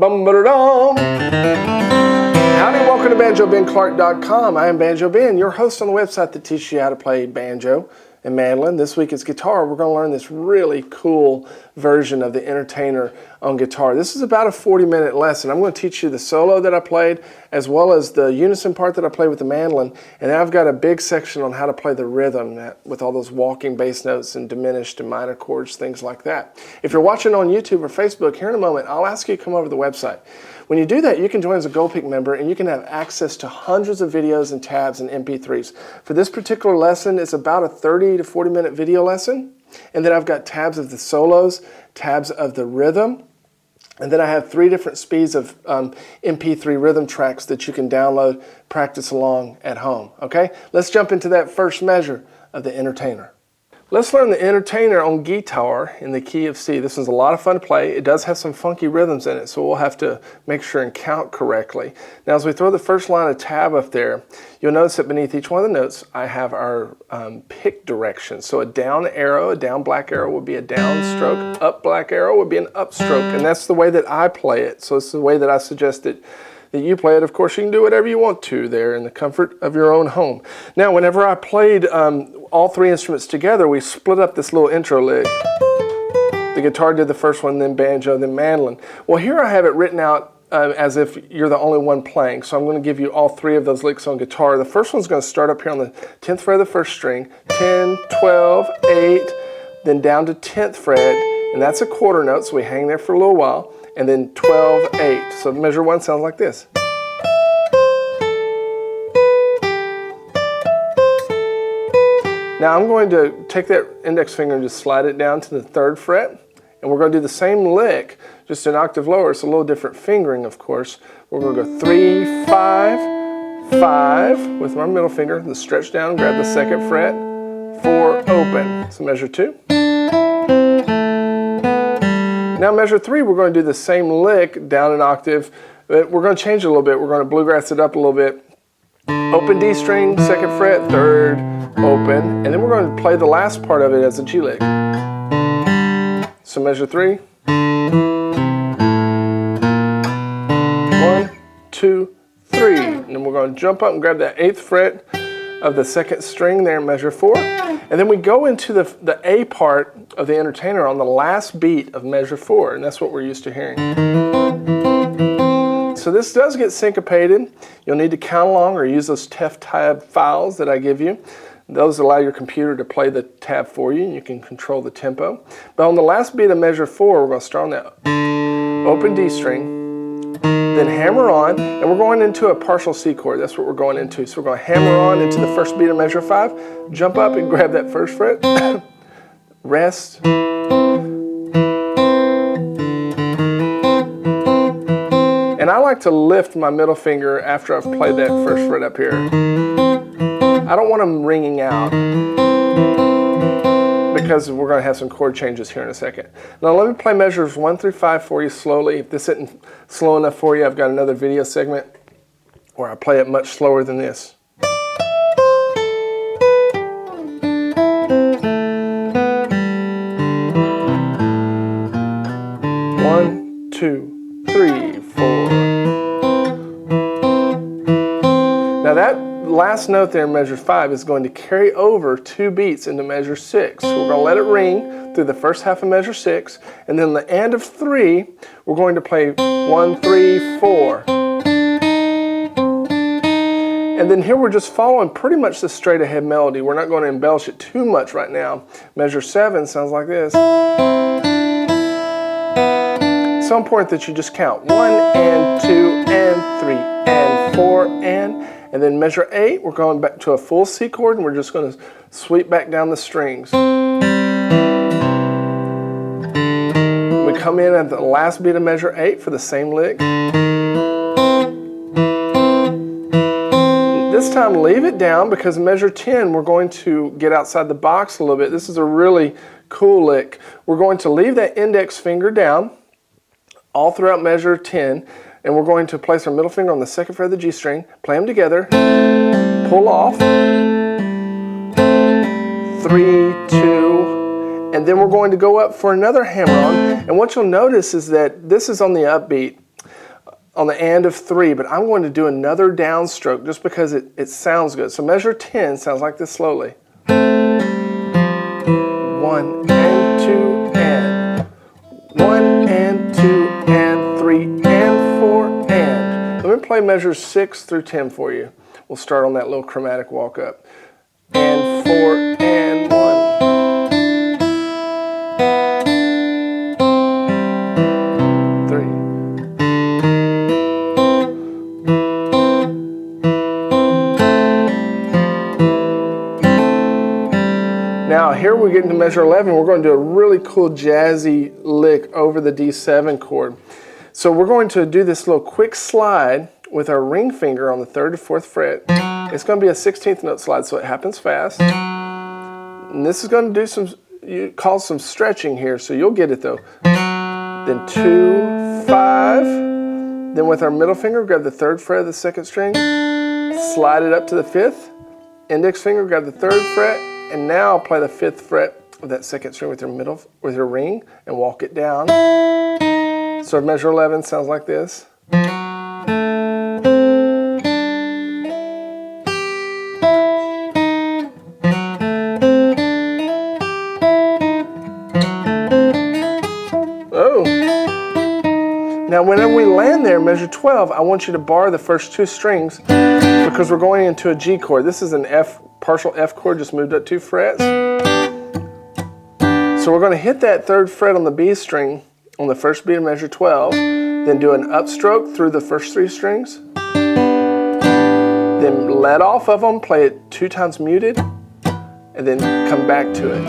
Bum-ba-da-dum. Howdy, welcome to BanjoBenClark.com. I am Banjo Ben, your host on the website that teaches you how to play banjo and mandolin. This week it's guitar. We're going to learn this really cool version of the Entertainer on guitar. This is about a 40-minute lesson. I'm going to teach you the solo that I played as well as the unison part that I played with the mandolin. And then I've got a big section on how to play the rhythm with all those walking bass notes and diminished and minor chords, things like that. If you're watching on YouTube or Facebook, here in a moment, I'll ask you to come over to the website. When you do that, you can join as a Gold Peak member and you can have access to hundreds of videos and tabs and MP3s. For this particular lesson, it's about a 30 to 40-minute video lesson. And then I've got tabs of the solos, tabs of the rhythm, and then I have 3 different speeds of MP3 rhythm tracks that you can download, practice along at home. Okay, let's jump into that first measure of the Entertainer. Let's learn the Entertainer on guitar in the key of C. This is a lot of fun to play. It does have some funky rhythms in it, so we'll have to make sure and count correctly. Now, as we throw the first line of tab up there, you'll notice that beneath each one of the notes, I have our pick direction. So a down arrow, a down black arrow would be a down stroke, up black arrow would be an up stroke, and that's the way that I play it. So it's the way that I suggest that you play it. Of course, you can do whatever you want to there in the comfort of your own home. Now, whenever I played all 3 instruments together, we split up this little intro lick. The guitar did the first one, then banjo, then mandolin. Well, here I have it written out as if you're the only one playing. So I'm going to give you all 3 of those licks on guitar. The first one's going to start up here on the 10th fret of the first string, 10, 12, 8, then down to 10th fret, and that's a quarter note, so we hang there for a little while, and then 12, 8. So measure 1 sounds like this. Now I'm going to take that index finger and just slide it down to the 3rd fret, And we're going to do the same lick, just an octave lower. It's a little different fingering, of course. We're going to go 3, 5, 5 with my middle finger, the stretch down, grab the second fret, 4, open. So measure 2. Now measure 3, we're going to do the same lick down an octave, but we're going to change it a little bit. We're going to bluegrass it up a little bit. Open D string, second fret, 3rd, open, and then we're going to play the last part of it as a G lick. So measure 3. 1, 2, 3. And then we're going to jump up and grab that 8th fret of the second string there, measure 4. And then we go into the A part of the entertainer on the last beat of measure 4, and that's what we're used to hearing. So this does get syncopated. You'll need to count along or use those TEF tab files that I give you. Those allow your computer to play the tab for you, and you can control the tempo. But on the last beat of measure 4, we're going to start on that open D string, then hammer on, and we're going into a partial C chord. That's what we're going into. So we're going to hammer on into the first beat of measure 5, jump up and grab that first fret, rest, and I like to lift my middle finger after I've played that first fret up here. I don't want them ringing out because we're going to have some chord changes here in a second. Now let me play measures 1 through 5 for you slowly. If this isn't slow enough for you, I've got another video segment where I play it much slower than this. One, 2, 3, 4. Now that last note there in measure 5 is going to carry over 2 beats into measure 6. So we're going to let it ring through the first half of measure 6, and then the end of 3, we're going to play 1, 3, 4. And then here we're just following pretty much the straight ahead melody. We're not going to embellish it too much right now. Measure 7 sounds like this. It's so important that you just count 1 and 2 and 3 and 4 and then measure 8, we're going back to a full C chord, and we're just going to sweep back down the strings. We come in at the last beat of measure 8 for the same lick. This time leave it down because measure 10 we're going to get outside the box a little bit. This is a really cool lick. We're going to leave that index finger down all throughout measure 10. And we're going to place our middle finger on the second fret of the G string, play them together, pull off, 3, 2, and then we're going to go up for another hammer on. And what you'll notice is that this is on the upbeat, on the end of 3, but I'm going to do another downstroke just because it sounds good. So measure 10 sounds like this slowly. 1 and 2 and 1 and 2 and 3 and 4 and. Let me play measures 6 through 10 for you. We'll start on that little chromatic walk up. And 4 and 1. Now here we get into measure 11, we're going to do a really cool jazzy lick over the D7 chord. So we're going to do this little quick slide with our ring finger on the 3rd to 4th fret. It's going to be a 16th note slide, so it happens fast. And this is going to do cause some stretching here, so you'll get it though. Then 2, 5. Then with our middle finger, grab the 3rd fret of the 2nd string, slide it up to the 5th. Index finger, grab the 3rd fret, and now play the 5th fret of that 2nd string with your ring and walk it down. So measure 11 sounds like this. Oh. Now whenever we land there, measure 12, I want you to bar the first 2 strings because we're going into a G chord. This is an partial F chord, just moved up 2 frets. So we're going to hit that 3rd fret on the B string on the first beat of measure 12, then do an upstroke through the first 3 strings, then let off of them, play it 2 times muted, and then come back to it.